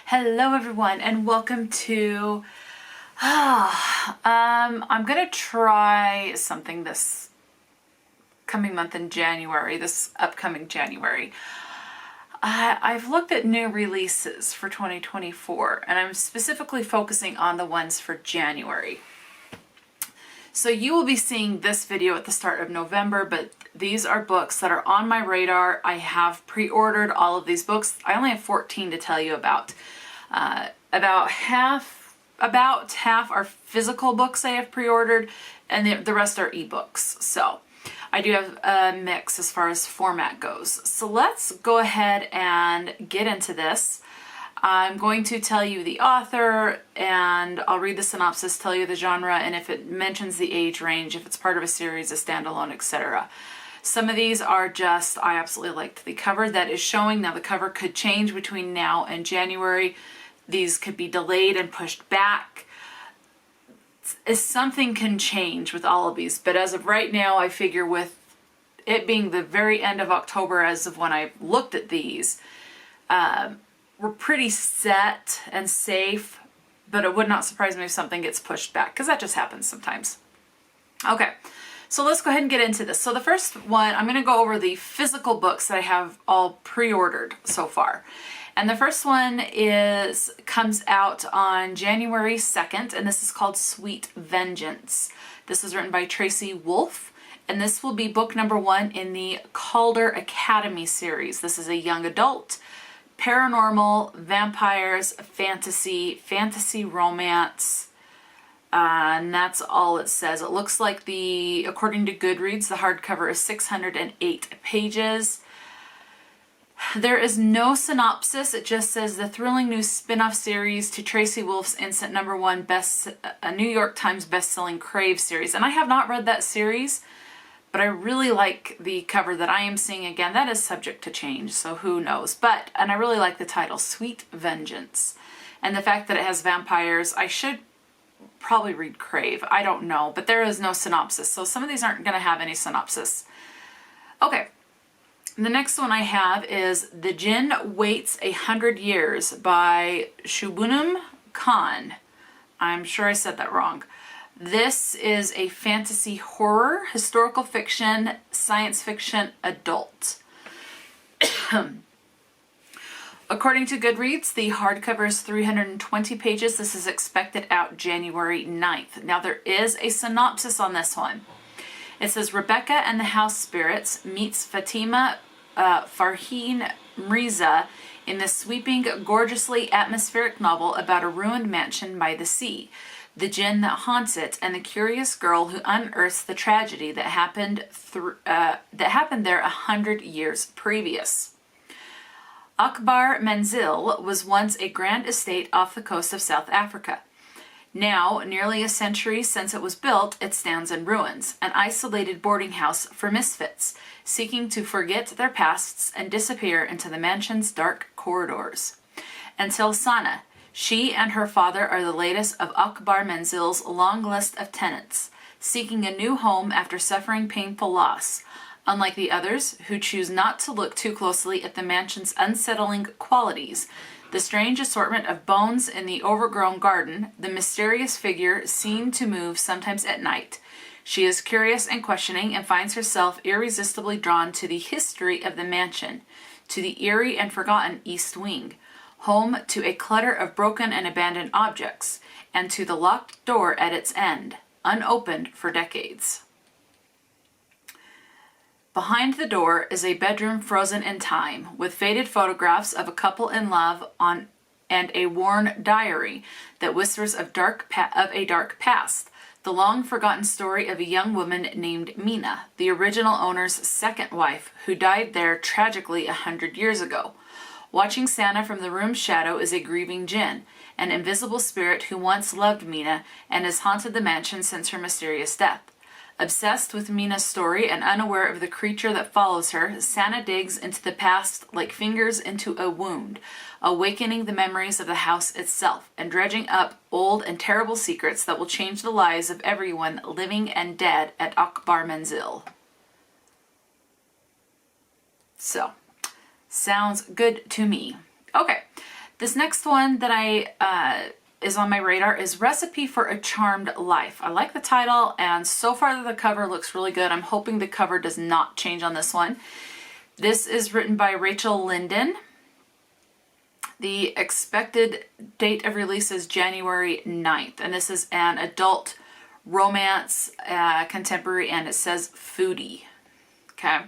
Hello everyone and welcome to, I'm going to try something this coming month in January, this upcoming January. I've looked at new releases for 2024 and I'm specifically focusing on the ones for January. So you will be seeing this video at the start of November, but these are books that are on my radar. I have pre-ordered all of these books. I only have 14 to tell you about. About half are physical books I have pre-ordered, and the rest are ebooks. So I do have a mix as far as format goes. So let's go ahead and get into this. I'm going to tell you the author, and I'll read the synopsis, tell you the genre, and if it mentions the age range, if it's part of a series, a standalone, etc. Some of these are just, I absolutely liked the cover that is showing. Now the cover could change between now and January. These could be delayed and pushed back. Something can change with all of these, but as of right now, I figure with it being the very end of October as of when I looked at these, we're pretty set and safe, but it would not surprise me if something gets pushed back, because that just happens sometimes. Okay, so let's go ahead and get into this. So the first one, I'm going to go over the physical books that I have all pre-ordered so far. And the first one comes out on January 2nd, and this is called Sweet Vengeance. This is written by Tracy Wolff, and this will be book number 1 in the Calder Academy series. This is a young adult, paranormal, vampires, fantasy romance, and that's all it says. It looks like according to Goodreads, the hardcover is 608 pages. There is no synopsis. It just says the thrilling new spin-off series to Tracy Wolff's instant #1 New York Times best-selling Crave series. And I have not read that series, but I really like the cover that I am seeing. Again, that is subject to change, so who knows. And I really like the title, Sweet Vengeance. And the fact that it has vampires, I should probably read Crave. I don't know, but there is no synopsis. So some of these aren't going to have any synopsis. Okay. The next one I have is The Djinn Waits 100 Years by Shubnum. I'm sure I said that wrong. This is a fantasy horror, historical fiction, science fiction, adult. According to Goodreads, the hardcover is 320 pages. This is expected out January 9th. Now there is a synopsis on this one. It says Rebecca and the House Spirits meets Fatima Farheen Mirza in this sweeping, gorgeously atmospheric novel about a ruined mansion by the sea, the djinn that haunts it, and the curious girl who unearths the tragedy that happened there 100 years previous. Akbar Manzil was once a grand estate off the coast of South Africa. Now, nearly a century since it was built, it stands in ruins, an isolated boarding house for misfits, seeking to forget their pasts and disappear into the mansion's dark corridors. Until Sana, she and her father are the latest of Akbar Manzil's long list of tenants, seeking a new home after suffering painful loss. Unlike the others, who choose not to look too closely at the mansion's unsettling qualities, the strange assortment of bones in the overgrown garden, the mysterious figure seen to move sometimes at night. She is curious and questioning and finds herself irresistibly drawn to the history of the mansion, to the eerie and forgotten East Wing, home to a clutter of broken and abandoned objects, and to the locked door at its end, unopened for decades. Behind the door is a bedroom frozen in time, with faded photographs of a couple in love and a worn diary that whispers of a dark past, the long-forgotten story of a young woman named Mina, the original owner's second wife, who died there tragically 100 years ago. Watching Santa from the room's shadow is a grieving djinn, an invisible spirit who once loved Mina and has haunted the mansion since her mysterious death. Obsessed with Mina's story and unaware of the creature that follows her, Santa digs into the past like fingers into a wound, awakening the memories of the house itself and dredging up old and terrible secrets that will change the lives of everyone living and dead at Akbar Manzil. So, sounds good to me. Okay, This next one that is on my radar is Recipe for a Charmed Life. I like the title, and so far the cover looks really good. I'm hoping the cover does not change on this one. This is written by Rachel Linden. The expected date of release is January 9th, and this is an adult romance, contemporary, and it says foodie. Okay.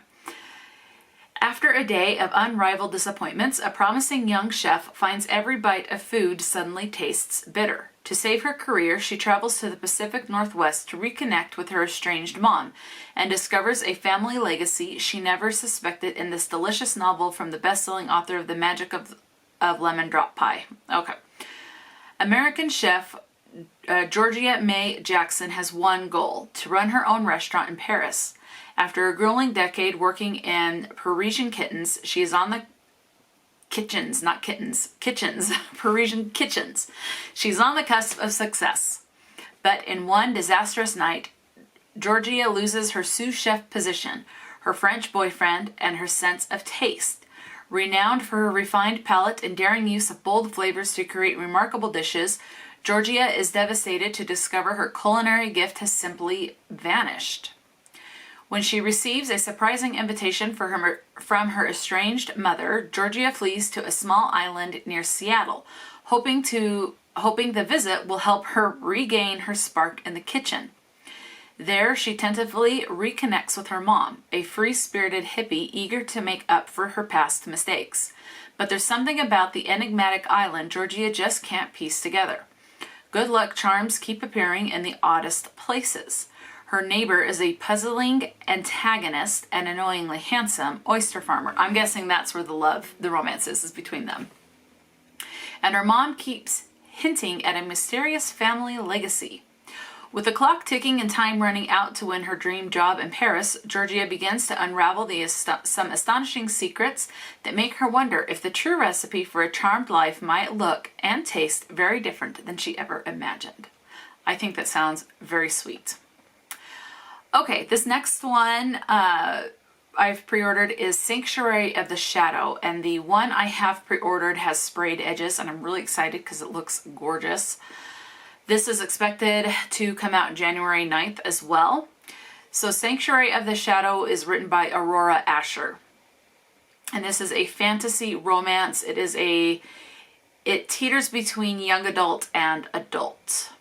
After a day of unrivaled disappointments, a promising young chef finds every bite of food suddenly tastes bitter. To save her career, she travels to the Pacific Northwest to reconnect with her estranged mom and discovers a family legacy she never suspected in this delicious novel from the best-selling author of The Magic of Lemon Drop Pie. Okay. American chef Georgia May Jackson has one goal: to run her own restaurant in Paris. After a grueling decade working in Parisian kitchens, she is on the kitchens, Parisian kitchens. She's on the cusp of success. But in one disastrous night, Georgia loses her sous chef position, her French boyfriend, and her sense of taste. Renowned for her refined palate and daring use of bold flavors to create remarkable dishes, Georgia is devastated to discover her culinary gift has simply vanished. When she receives a surprising invitation from her estranged mother, Georgia flees to a small island near Seattle, hoping the visit will help her regain her spark in the kitchen. There, she tentatively reconnects with her mom, a free-spirited hippie eager to make up for her past mistakes. But there's something about the enigmatic island Georgia just can't piece together. Good luck charms keep appearing in the oddest places. Her neighbor is a puzzling antagonist and annoyingly handsome oyster farmer. I'm guessing that's where the romance is between them. And her mom keeps hinting at a mysterious family legacy. With the clock ticking and time running out to win her dream job in Paris, Georgia begins to unravel some astonishing secrets that make her wonder if the true recipe for a charmed life might look and taste very different than she ever imagined. I think that sounds very sweet. Okay, this next one I've pre-ordered is Sanctuary of the Shadow, and the one I have pre-ordered has sprayed edges, and I'm really excited because it looks gorgeous. This is expected to come out January 9th as well. So Sanctuary of the Shadow is written by Aurora Ascher, and this is a fantasy romance. It teeters between young adult and adult.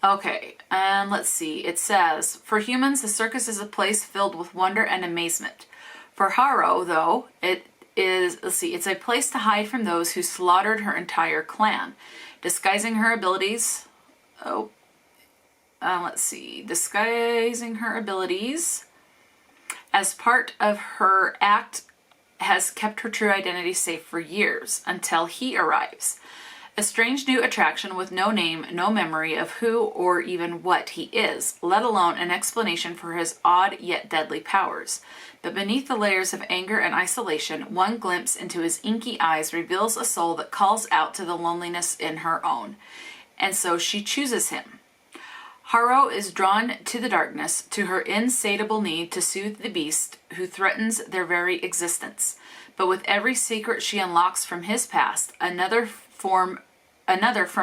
Okay, and let's see. It says, for humans, the circus is a place filled with wonder and amazement. For Haro, though, it's a place to hide from those who slaughtered her entire clan. Disguising her abilities as part of her act has kept her true identity safe for years, until he arrives. A strange new attraction with no name, no memory of who or even what he is, let alone an explanation for his odd yet deadly powers. But beneath the layers of anger and isolation, one glimpse into his inky eyes reveals a soul that calls out to the loneliness in her own. And so she chooses him. Haro is drawn to the darkness, to her insatiable need to soothe the beast who threatens their very existence. But with every secret she unlocks from his past, another from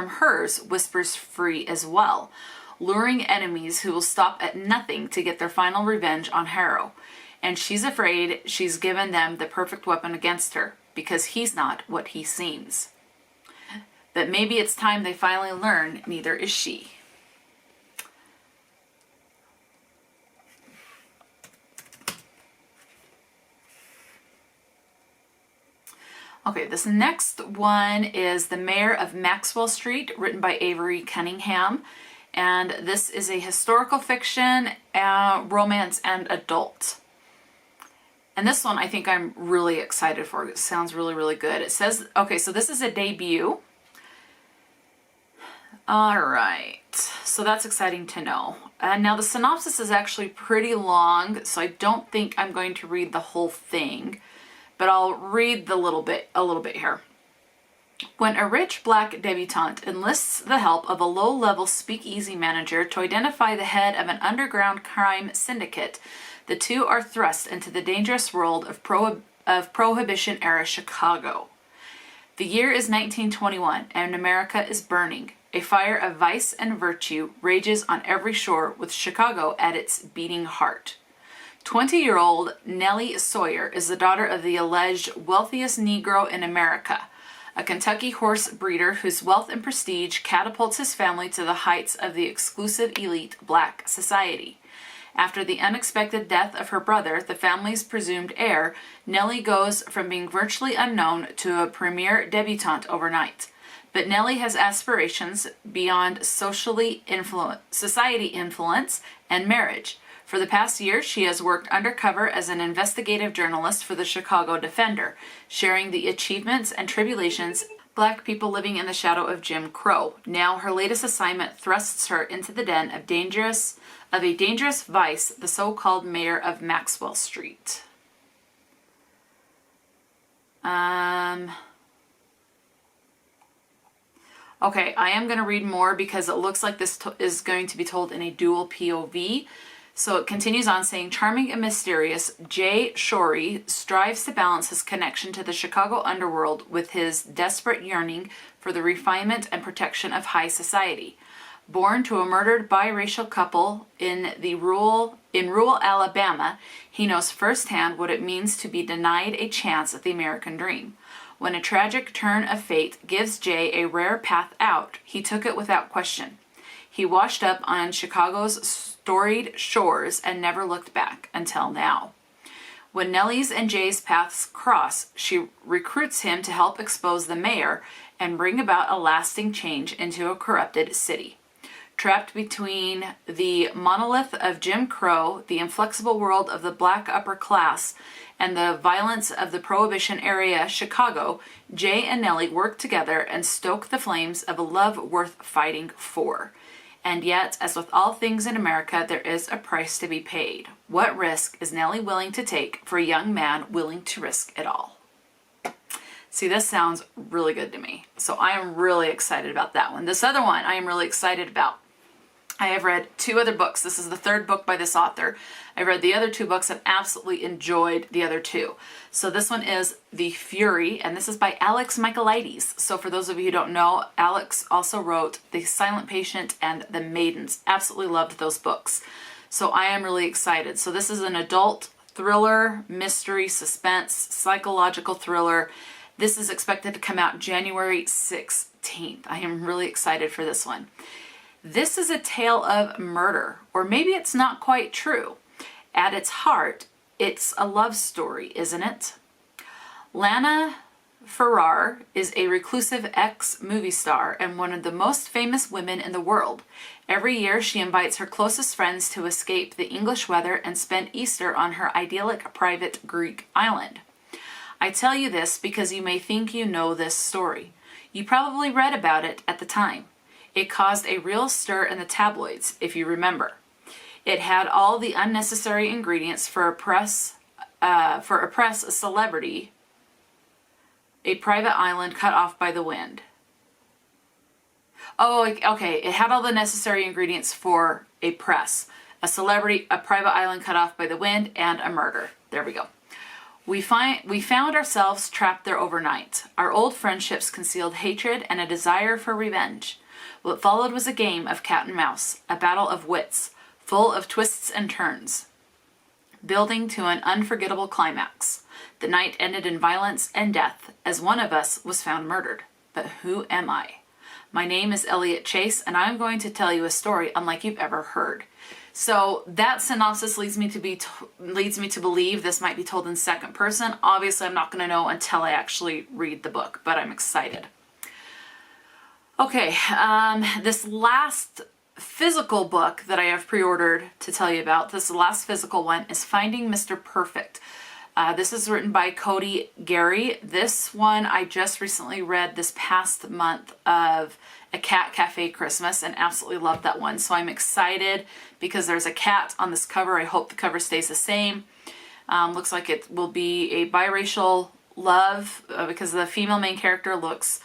hers whispers free as well, luring enemies who will stop at nothing to get their final revenge on Haro. And she's afraid she's given them the perfect weapon against her, because he's not what he seems. But maybe it's time they finally learn neither is she. Okay, this next one is The Mayor of Maxwell Street, written by Avery Cunningham. And this is a historical fiction, romance, and adult. And this one I think I'm really excited for. It sounds really, really good. It says, okay, so this is a debut. All right, so that's exciting to know. Now the synopsis is actually pretty long, so I don't think I'm going to read the whole thing. But I'll read a little bit here. When a rich black debutante enlists the help of a low-level speakeasy manager to identify the head of an underground crime syndicate, the two are thrust into the dangerous world of Prohibition-era Chicago. The year is 1921, and America is burning. A fire of vice and virtue rages on every shore, with Chicago at its beating heart. 20-year-old Nellie Sawyer is the daughter of the alleged wealthiest Negro in America, a Kentucky horse breeder whose wealth and prestige catapults his family to the heights of the exclusive elite black society. After the unexpected death of her brother, the family's presumed heir, Nellie goes from being virtually unknown to a premier debutante overnight. But Nellie has aspirations beyond society influence and marriage. For the past year, she has worked undercover as an investigative journalist for the Chicago Defender, sharing the achievements and tribulations black people living in the shadow of Jim Crow. Now, her latest assignment thrusts her into the den of a dangerous vice, the so-called mayor of Maxwell Street. Okay, I am going to read more because it looks like this is going to be told in a dual POV. So it continues on saying, charming and mysterious, Jay Shorey strives to balance his connection to the Chicago underworld with his desperate yearning for the refinement and protection of high society. Born to a murdered biracial couple in rural Alabama, he knows firsthand what it means to be denied a chance at the American dream. When a tragic turn of fate gives Jay a rare path out, he took it without question. He washed up on Chicago's storied shores and never looked back until now. When Nellie's and Jay's paths cross, she recruits him to help expose the mayor and bring about a lasting change into a corrupted city. Trapped between the monolith of Jim Crow, the inflexible world of the black upper class, and the violence of the Prohibition area Chicago, Jay and Nellie work together and stoke the flames of a love worth fighting for. And yet, as with all things in America, there is a price to be paid. What risk is Nellie willing to take for a young man willing to risk it all? See, this sounds really good to me. So I am really excited about that one. This other one I am really excited about. I have read 2 other books. This is the 3rd book by this author. I read the other 2 books and absolutely enjoyed the other 2. So this one is The Fury, and this is by Alex Michaelides. So for those of you who don't know, Alex also wrote The Silent Patient and The Maidens. Absolutely loved those books. So I am really excited. So this is an adult thriller, mystery, suspense, psychological thriller. This is expected to come out January 16th. I am really excited for this one. This is a tale of murder, or maybe it's not quite true. At its heart, it's a love story, isn't it? Lana Farrar is a reclusive ex-movie star and one of the most famous women in the world. Every year, she invites her closest friends to escape the English weather and spend Easter on her idyllic private Greek island. I tell you this because you may think you know this story. You probably read about it at the time. It caused a real stir in the tabloids, if you remember. It had all the unnecessary ingredients for a celebrity, a private island cut off by the wind. Oh, okay. It had all the necessary ingredients for a celebrity, a private island cut off by the wind, and a murder. There we go. We found ourselves trapped there overnight. Our old friendships concealed hatred and a desire for revenge. What followed was a game of cat and mouse, a battle of wits, full of twists and turns, building to an unforgettable climax. The night ended in violence and death, as one of us was found murdered. But who am I? My name is Elliot Chase, and I'm going to tell you a story unlike you've ever heard. So that synopsis leads me to believe this might be told in second person. Obviously, I'm not going to know until I actually read the book, but I'm excited. Okay, this last physical book that I have pre-ordered to tell you about, this last physical one, is Finding Mr. Purrfect. This is written by Codi Gary. This one I just recently read this past month of A Cat Cafe Christmas and absolutely loved that one. So I'm excited because there's a cat on this cover. I hope the cover stays the same. Looks like it will be a biracial love because the female main character looks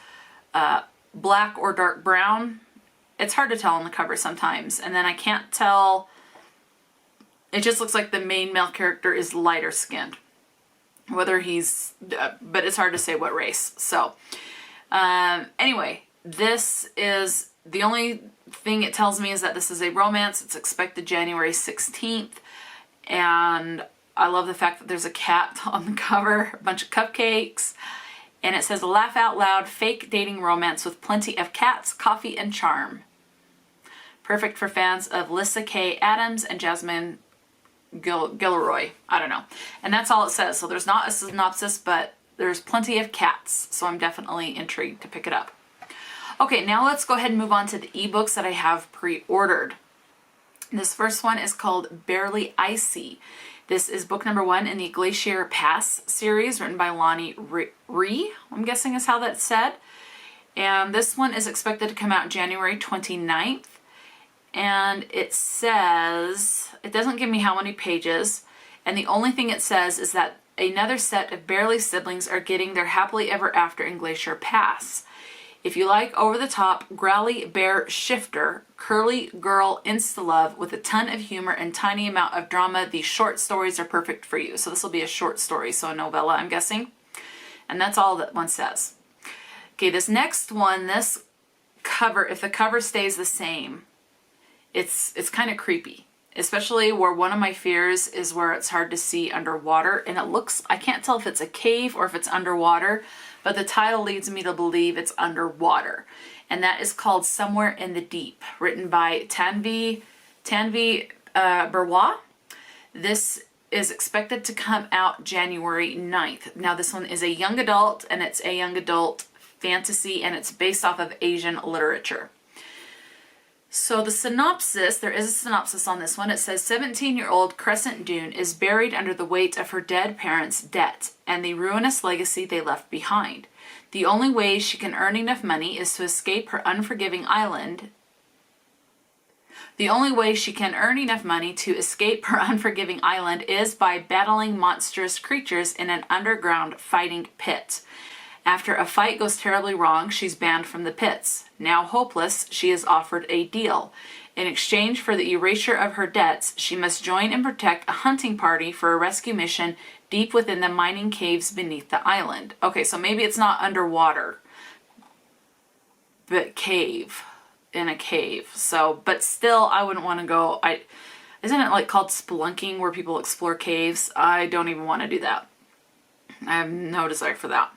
black or dark brown. It's hard to tell on the cover sometimes. And then I can't tell. It just looks like the main male character is lighter skinned. Whether he's, but it's hard to say what race. So Anyway, this is the only thing it tells me is that this is a romance. It's expected January 16th. And I love the fact that there's a cat on the cover, a bunch of cupcakes. And it says, a laugh out loud, fake dating romance with plenty of cats, coffee, and charm. Perfect for fans of Lissa K. Adams and Jasmine Gilroy. I don't know. And that's all it says. So there's not a synopsis, but there's plenty of cats. So I'm definitely intrigued to pick it up. Okay, now let's go ahead and move on to the ebooks that I have pre-ordered. This first one is called Barely Icy. This is book number 1 in the Glacier Pass series, written by Loni Ree, I'm guessing is how that's said. And this one is expected to come out January 29th. And it says, it doesn't give me how many pages, and the only thing it says is that another set of Barely siblings are getting their happily ever after in Glacier Pass. If you like over-the-top, growly bear shifter, curly girl insta-love with a ton of humor and tiny amount of drama, these short stories are perfect for you. So this will be a short story, so a novella, I'm guessing. And that's all that one says. Okay, this next one, this cover, if the cover stays the same, it's kind of creepy. Especially where one of my fears is where it's hard to see underwater. And it looks, I can't tell if it's a cave or if it's underwater, but the title leads me to believe it's underwater. And that is called Somewhere in the Deep, written by Tanvi Berwah. This is expected to come out January 9th. Now this one is a young adult, and it's a young adult fantasy, and it's based off of Asian literature. So the synopsis, there is a synopsis on this one. It says 17-year-old Crescent Dune is buried under the weight of her dead parents' debt and the ruinous legacy they left behind. The only way she can earn enough money is to escape her unforgiving island. The only way she can earn enough money to escape her unforgiving island is by battling monstrous creatures in an underground fighting pit. After a fight goes terribly wrong, she's banned from the pits. Now hopeless, she is offered a deal. In exchange for the erasure of her debts, she must join and protect a hunting party for a rescue mission deep within the mining caves beneath the island. Okay, so maybe it's not underwater, but cave, in a cave. So, but still, I wouldn't want to go. Isn't it like called spelunking where people explore caves? I don't even want to do that. I have no desire for that.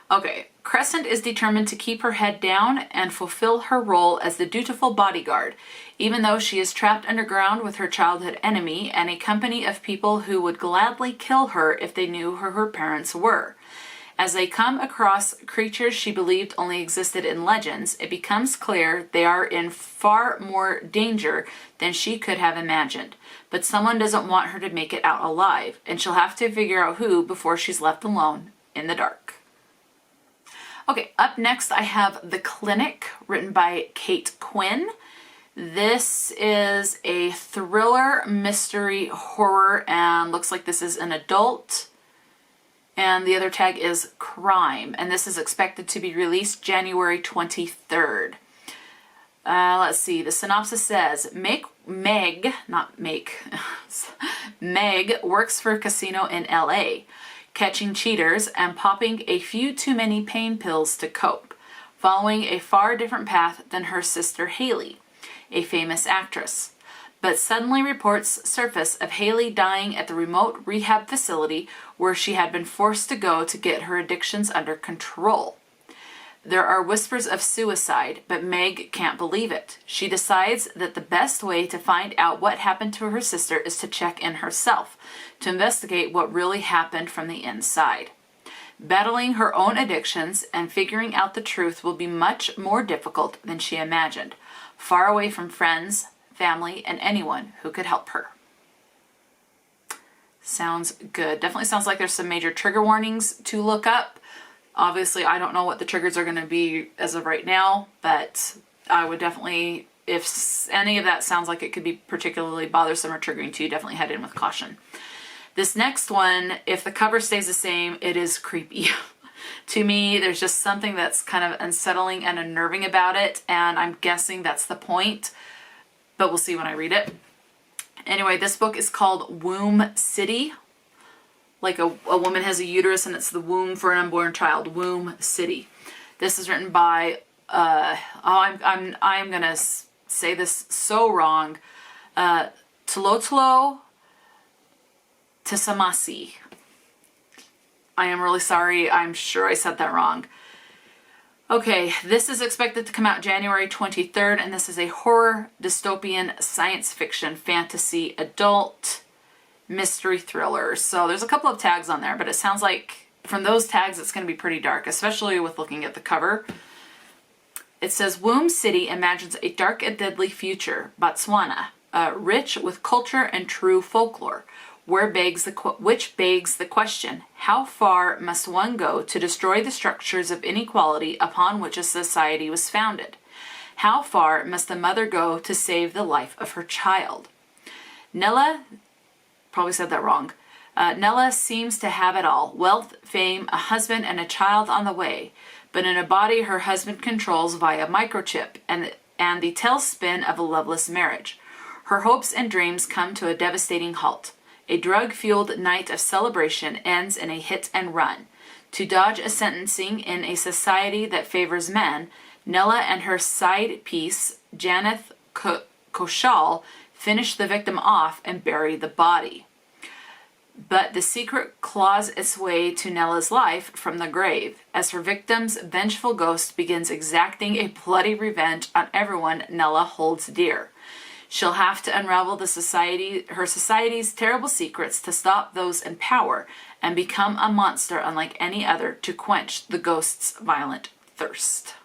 Okay, Crescent is determined to keep her head down and fulfill her role as the dutiful bodyguard, even though she is trapped underground with her childhood enemy and a company of people who would gladly kill her if they knew who her parents were. As they come across creatures she believed only existed in legends, it becomes clear they are in far more danger than she could have imagined. But someone doesn't want her to make it out alive, and she'll have to figure out who before she's left alone in the dark. Okay, up next I have The Clinic, written by Quinn. This is a thriller, mystery, horror, and looks like this is an adult. And the other tag is crime, and this is expected to be released January 23rd. Let's see, the synopsis says, Meg works for a casino in LA, catching cheaters and popping a few too many pain pills to cope, following a far different path than her sister Haley, a famous actress. But suddenly reports surface of Haley dying at the remote rehab facility where she had been forced to go to get her addictions under control. There are whispers of suicide, but Meg can't believe it. She decides that the best way to find out what happened to her sister is to check in herself, to investigate what really happened from the inside. Battling her own addictions and figuring out the truth will be much more difficult than she imagined, far away from friends, family, and anyone who could help her. Sounds good. Definitely sounds like there's some major trigger warnings to look up. Obviously, I don't know what the triggers are going to be as of right now, but I would definitely, if any of that sounds like it could be particularly bothersome or triggering to you, definitely head in with caution. This next one, if the cover stays the same, it is creepy. To me, there's just something that's kind of unsettling and unnerving about it, and I'm guessing that's the point, but we'll see when I read it. Anyway, this book is called Womb City. Like a woman has a uterus and it's the womb for an unborn child. Womb City. This is written by, I'm going to say this so wrong, Tlotlo Tsamaase. I am really sorry. I'm sure I said that wrong. Okay, this is expected to come out January 23rd, and this is a horror, dystopian, science fiction, fantasy, adult, mystery thriller. So there's a couple of tags on there, but it sounds like from those tags it's going to be pretty dark, especially with looking at the cover. It says, Womb City imagines a dark and deadly future, Botswana, rich with culture and true folklore. Which begs the question, how far must one go to destroy the structures of inequality upon which a society was founded? How far must the mother go to save the life of her child? Nella, probably said that wrong, Nella seems to have it all, wealth, fame, a husband, and a child on the way, but in a body her husband controls via microchip and the tailspin of a loveless marriage. Her hopes and dreams come to a devastating halt. A drug-fueled night of celebration ends in a hit and run. To dodge a sentencing in a society that favors men, Nella and her side piece, Janeth Koshal, finish the victim off and bury the body. But the secret claws its way to Nella's life from the grave, as her victim's vengeful ghost begins exacting a bloody revenge on everyone Nella holds dear. She'll have to unravel her society's terrible secrets to stop those in power and become a monster unlike any other to quench the ghost's violent thirst.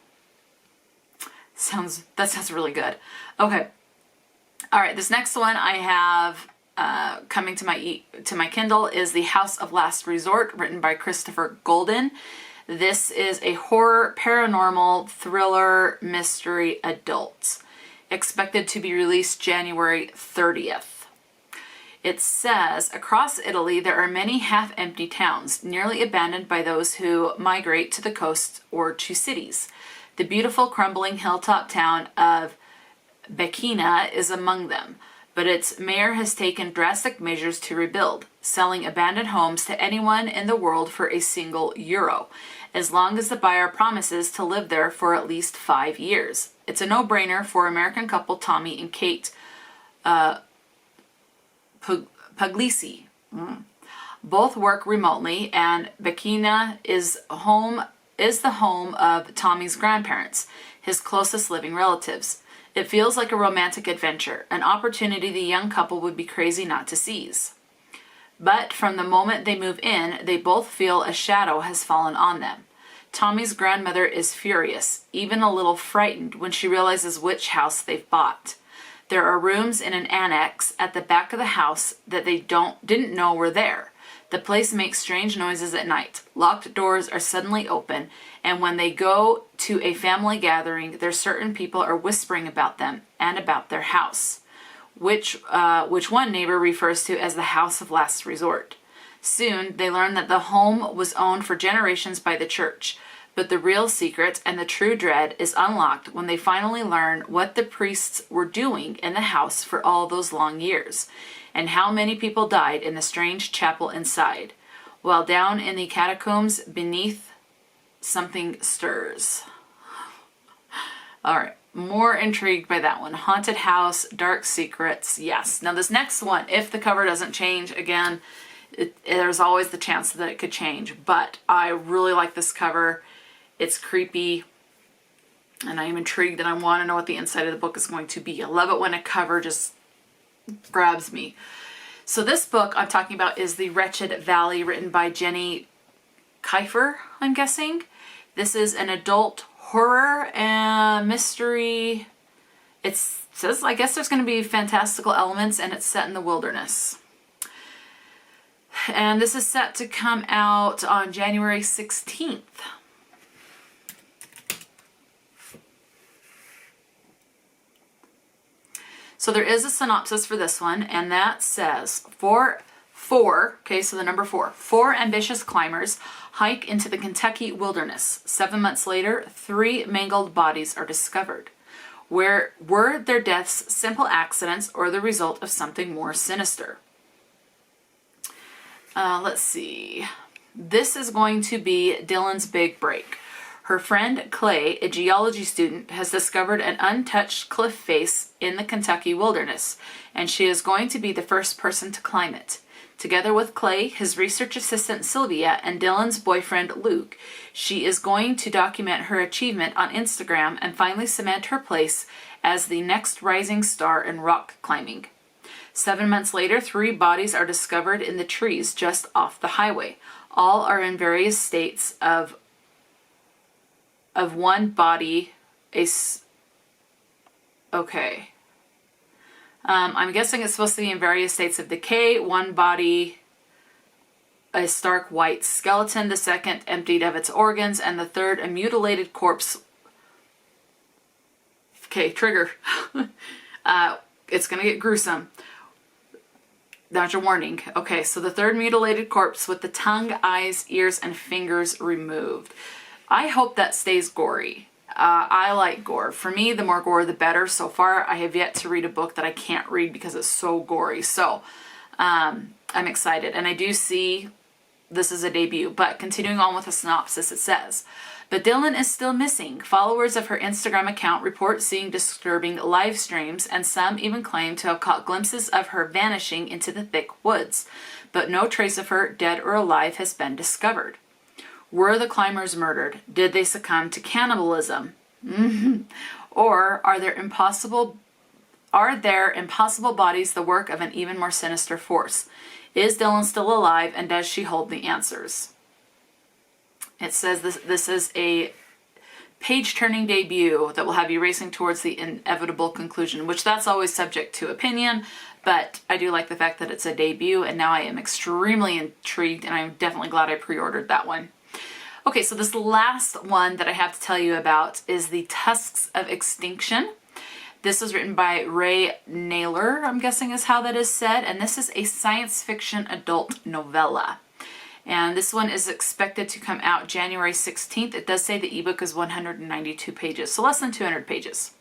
That sounds really good. Okay. All right. This next one I have coming to my Kindle is The House of Last Resort, written by Christopher Golden. This is a horror, paranormal, thriller, mystery, adult. Expected to be released January 30th. It says, across Italy there are many half-empty towns, nearly abandoned by those who migrate to the coast or to cities. The beautiful crumbling hilltop town of Becchina is among them, but its mayor has taken drastic measures to rebuild, selling abandoned homes to anyone in the world for a single euro, as long as the buyer promises to live there for at least 5 years. It's a no-brainer for American couple Tommy and Cate Puglisi. Both work remotely, and Becchina is the home of Tommy's grandparents, his closest living relatives. It feels like a romantic adventure, an opportunity the young couple would be crazy not to seize. But from the moment they move in, they both feel a shadow has fallen on them. Tommy's grandmother is furious, even a little frightened when she realizes which house they've bought. There are rooms in an annex at the back of the house that they didn't know were there. The place makes strange noises at night. Locked doors are suddenly open, and when they go to a family gathering, there's certain people are whispering about them and about their house, which one neighbor refers to as the House of Last Resort. Soon, they learn that the home was owned for generations by the church, but the real secret and the true dread is unlocked when they finally learn what the priests were doing in the house for all those long years, and how many people died in the strange chapel inside, while down in the catacombs beneath, something stirs. All right, more intrigued by that one. Haunted house, dark secrets, yes. Now this next one, if the cover doesn't change, again, there's always the chance that it could change, but I really like this cover. It's creepy, and I am intrigued, and I want to know what the inside of the book is going to be. I love it when a cover just grabs me. So this book I'm talking about is The Wretched Valley, written by Jenny Kiefer, I'm guessing. This is an adult horror and mystery. It says, I guess there's going to be fantastical elements, and it's set in the wilderness. And this is set to come out on January 16th. So there is a synopsis for this one, and that says, four, okay, so the number 4, 4 ambitious climbers hike into the Kentucky wilderness. 7 months later, 3 mangled bodies are discovered. Were their deaths simple accidents or the result of something more sinister? Let's see. This is going to be Dylan's big break. Her friend Clay, a geology student, has discovered an untouched cliff face in the Kentucky wilderness, and she is going to be the first person to climb it. Together with Clay, his research assistant Sylvia, and Dylan's boyfriend Luke, she is going to document her achievement on Instagram and finally cement her place as the next rising star in rock climbing. 7 months later, 3 bodies are discovered in the trees just off the highway. All are in various states of one body. Okay. I'm guessing it's supposed to be in various states of decay. One body, a stark white skeleton. The second, emptied of its organs. And the third, a mutilated corpse. Okay, trigger. It's going to get gruesome. That's your warning. Okay, so the third mutilated corpse with the tongue, eyes, ears, and fingers removed. I hope that stays gory. I like gore. For me, the more gore, the better. So far, I have yet to read a book that I can't read because it's so gory. So, I'm excited. And I do see this is a debut. But continuing on with the synopsis, it says, but Dylan is still missing. Followers of her Instagram account report seeing disturbing live streams, and some even claim to have caught glimpses of her vanishing into the thick woods. But no trace of her, dead or alive, has been discovered. Were the climbers murdered? Did they succumb to cannibalism? Or are their impossible bodies the work of an even more sinister force? Is Dylan still alive, and does she hold the answers? It says this is a page-turning debut that will have you racing towards the inevitable conclusion, which that's always subject to opinion, but I do like the fact that it's a debut, and now I am extremely intrigued, and I'm definitely glad I pre-ordered that one. Okay, so this last one that I have to tell you about is the Tusks of Extinction. This was written by Nayler, I'm guessing is how that is said, and this is a science fiction adult novella. And this one is expected to come out January 16th. It does say the ebook is 192 pages, so less than 200 pages.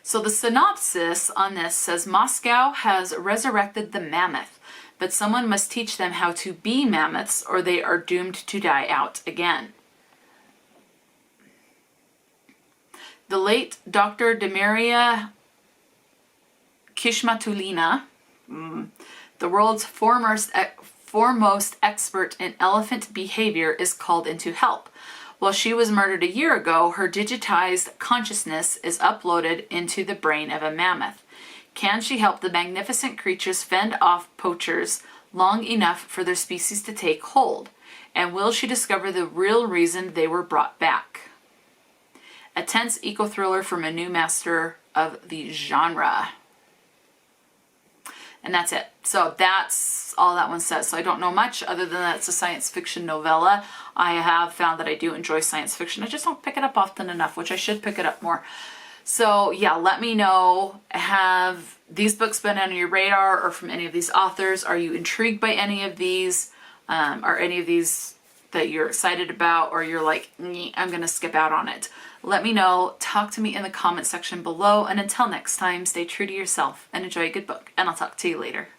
So the synopsis on this says, Moscow has resurrected the mammoth, but someone must teach them how to be mammoths or they are doomed to die out again. The late Dr. Demiria Kishmatulina, the world's foremost expert in elephant behavior, is called in to help. While she was murdered a year ago, her digitized consciousness is uploaded into the brain of a mammoth. Can she help the magnificent creatures fend off poachers long enough for their species to take hold? And will she discover the real reason they were brought back? A tense eco-thriller from a new master of the genre. And that's it. So that's all that one says. So I don't know much other than that it's a science fiction novella. I have found that I do enjoy science fiction. I just don't pick it up often enough, which I should pick it up more. So yeah, let me know, have these books been on your radar or from any of these authors? Are you intrigued by any of these? Are any of these that you're excited about, or you're like, I'm going to skip out on it? Let me know. Talk to me in the comment section below. And until next time, stay true to yourself and enjoy a good book. And I'll talk to you later.